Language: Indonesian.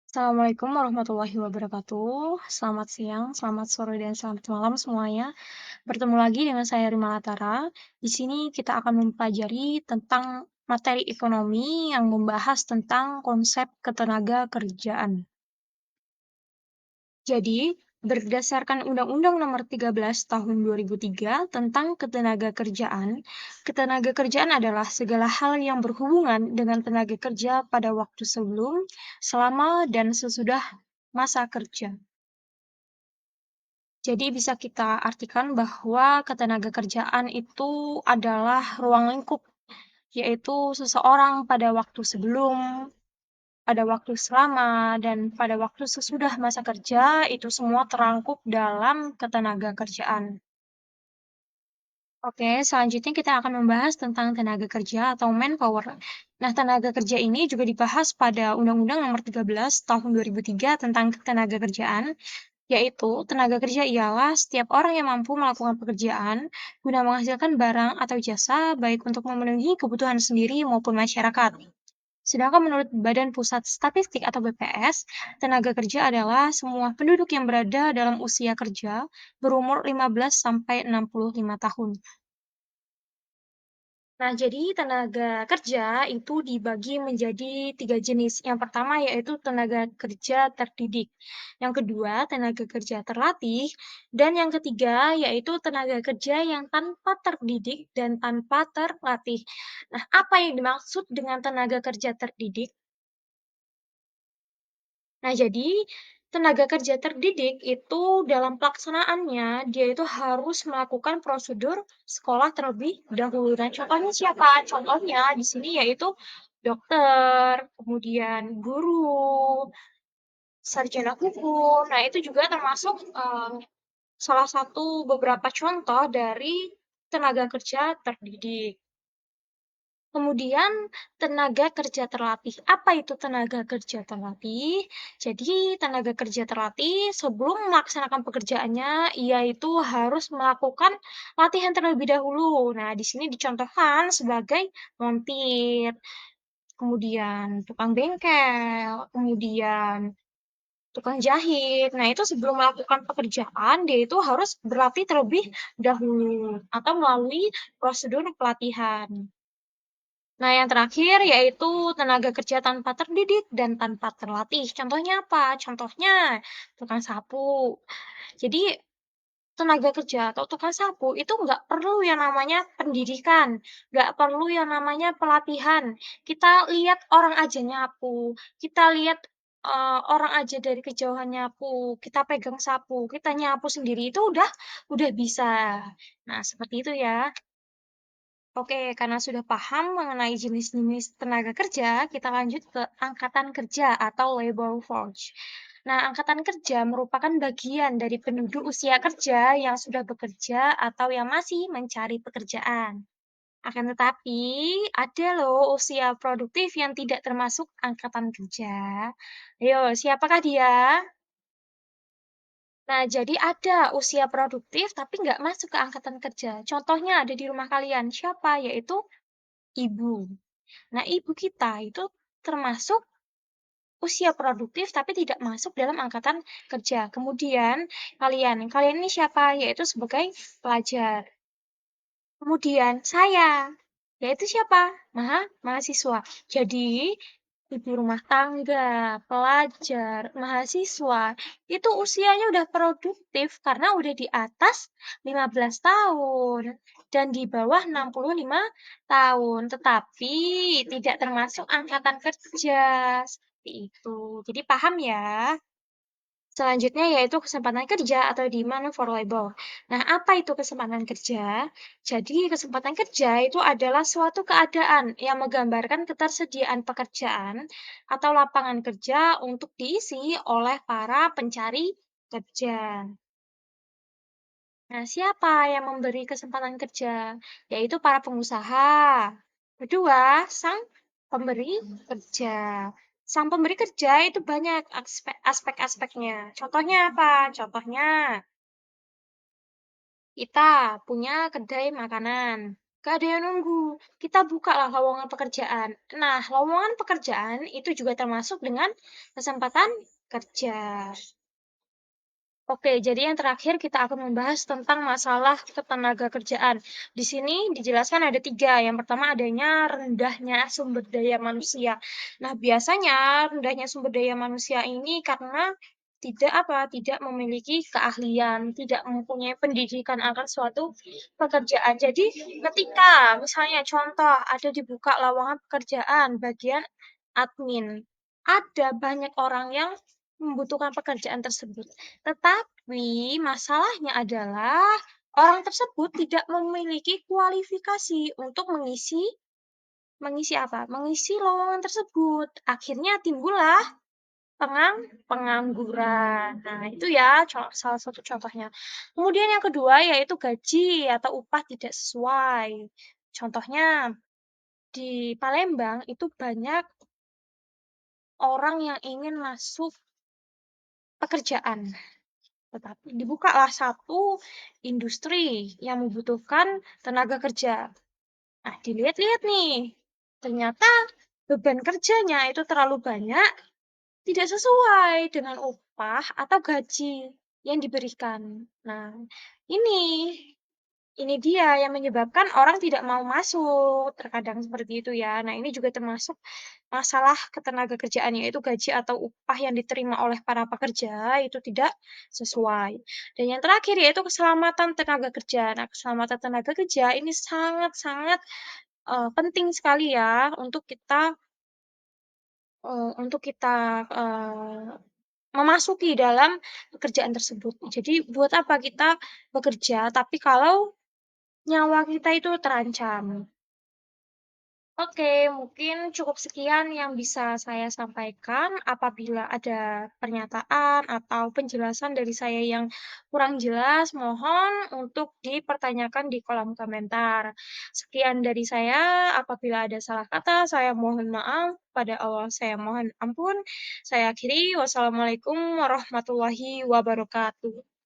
Assalamualaikum warahmatullahi wabarakatuh. Selamat siang, selamat sore, dan selamat malam semuanya. Bertemu lagi dengan saya Rima Latara. Di sini kita akan mempelajari tentang materi ekonomi yang membahas tentang konsep ketenaga kerjaan. Jadi, berdasarkan Undang-Undang Nomor 13 Tahun 2003 tentang ketenaga kerjaan adalah segala hal yang berhubungan dengan tenaga kerja pada waktu sebelum, selama, dan sesudah masa kerja. Jadi bisa kita artikan bahwa ketenagakerjaan itu adalah ruang lingkup, yaitu seseorang pada waktu sebelum, pada waktu selama, dan pada waktu sesudah masa kerja, itu semua terangkup dalam ketenagakerjaan. Oke, selanjutnya kita akan membahas tentang tenaga kerja atau manpower. Nah, tenaga kerja ini juga dibahas pada Undang-Undang Nomor 13 Tahun 2003 tentang ketenagakerjaan. Yaitu, tenaga kerja ialah setiap orang yang mampu melakukan pekerjaan guna menghasilkan barang atau jasa, baik untuk memenuhi kebutuhan sendiri maupun masyarakat. Sedangkan menurut Badan Pusat Statistik atau BPS, tenaga kerja adalah semua penduduk yang berada dalam usia kerja berumur 15 sampai 65 tahun. Nah, jadi tenaga kerja itu dibagi menjadi 3 jenis. Yang pertama yaitu tenaga kerja terdidik. Yang kedua, tenaga kerja terlatih. Dan yang ketiga yaitu tenaga kerja yang tanpa terdidik dan tanpa terlatih. Nah, apa yang dimaksud dengan tenaga kerja terdidik? Nah, jadi tenaga kerja terdidik itu dalam pelaksanaannya, dia itu harus melakukan prosedur sekolah terlebih dahulu. Nah, contohnya siapa? Contohnya di sini yaitu dokter, kemudian guru, sarjana hukum. Nah, itu juga termasuk salah satu beberapa contoh dari tenaga kerja terdidik. Kemudian tenaga kerja terlatih. Apa itu tenaga kerja terlatih? Jadi tenaga kerja terlatih sebelum melaksanakan pekerjaannya, ia itu harus melakukan latihan terlebih dahulu. Nah, di sini dicontohkan sebagai montir, kemudian tukang bengkel, kemudian tukang jahit. Nah, itu sebelum melakukan pekerjaan, dia itu harus berlatih terlebih dahulu atau melalui prosedur pelatihan. Nah, yang terakhir yaitu tenaga kerja tanpa terdidik dan tanpa terlatih. Contohnya apa? Contohnya tukang sapu. Jadi, tenaga kerja atau tukang sapu itu nggak perlu yang namanya pendidikan, nggak perlu yang namanya pelatihan. Kita lihat orang aja nyapu, kita lihat orang aja dari kejauhan nyapu, kita pegang sapu, kita nyapu sendiri itu udah bisa. Nah, seperti itu ya. Oke, karena sudah paham mengenai jenis-jenis tenaga kerja, kita lanjut ke angkatan kerja atau labor force. Nah, angkatan kerja merupakan bagian dari penduduk usia kerja yang sudah bekerja atau yang masih mencari pekerjaan. Akan tetapi, ada loh usia produktif yang tidak termasuk angkatan kerja. Ayo, siapakah dia? Nah, jadi ada usia produktif tapi nggak masuk ke angkatan kerja. Contohnya ada di rumah kalian. Siapa? Yaitu ibu. Nah, ibu kita itu termasuk usia produktif tapi tidak masuk dalam angkatan kerja. Kemudian kalian ini siapa? Yaitu sebagai pelajar. Kemudian saya, yaitu siapa? Mahasiswa. Jadi, ibu rumah tangga, pelajar, mahasiswa, itu usianya udah produktif karena udah di atas 15 tahun dan di bawah 65 tahun, tetapi tidak termasuk angkatan kerja. Seperti itu. Jadi paham ya? Selanjutnya yaitu kesempatan kerja atau demand for labor. Nah, apa itu kesempatan kerja? Jadi, kesempatan kerja itu adalah suatu keadaan yang menggambarkan ketersediaan pekerjaan atau lapangan kerja untuk diisi oleh para pencari kerja. Nah, siapa yang memberi kesempatan kerja? Yaitu para pengusaha. Kedua, sang pemberi kerja. Sang pemberi kerja itu banyak aspek-aspeknya. Contohnya apa? Contohnya, kita punya kedai makanan. Gak ada yang nunggu, kita buka lah lowongan pekerjaan. Nah, lowongan pekerjaan itu juga termasuk dengan kesempatan kerja. Oke, jadi yang terakhir kita akan membahas tentang masalah ketenagakerjaan. Di sini dijelaskan ada tiga. Yang pertama adanya rendahnya sumber daya manusia. Nah, biasanya rendahnya sumber daya manusia ini karena tidak memiliki keahlian, tidak mempunyai pendidikan akan suatu pekerjaan. Jadi, ketika misalnya contoh ada dibuka lowongan pekerjaan bagian admin, ada banyak orang yang membutuhkan pekerjaan tersebut. Tetapi masalahnya adalah orang tersebut tidak memiliki kualifikasi untuk mengisi mengisi apa? Mengisi lowongan tersebut. Akhirnya timbullah pengangguran. Nah, itu ya salah satu contohnya. Kemudian yang kedua yaitu gaji atau upah tidak sesuai. Contohnya di Palembang itu banyak orang yang ingin masuk pekerjaan. Tetapi dibukalah satu industri yang membutuhkan tenaga kerja. Nah, dilihat-lihat nih, ternyata beban kerjanya itu terlalu banyak, tidak sesuai dengan upah atau gaji yang diberikan. Nah, ini ini dia yang menyebabkan orang tidak mau masuk, terkadang seperti itu ya. Nah, ini juga termasuk masalah ketenagakerjaan, yaitu gaji atau upah yang diterima oleh para pekerja itu tidak sesuai. Dan yang terakhir yaitu keselamatan tenaga kerja. Nah, keselamatan tenaga kerja ini sangat-sangat penting sekali ya untuk kita memasuki dalam pekerjaan tersebut. Jadi buat apa kita bekerja tapi kalau nyawa kita itu terancam. Oke, mungkin cukup sekian yang bisa saya sampaikan. Apabila ada pernyataan atau penjelasan dari saya yang kurang jelas, mohon untuk dipertanyakan di kolom komentar. Sekian dari saya. Apabila ada salah kata, saya mohon maaf. Pada Allah, saya mohon ampun. Saya akhiri. Wassalamualaikum warahmatullahi wabarakatuh.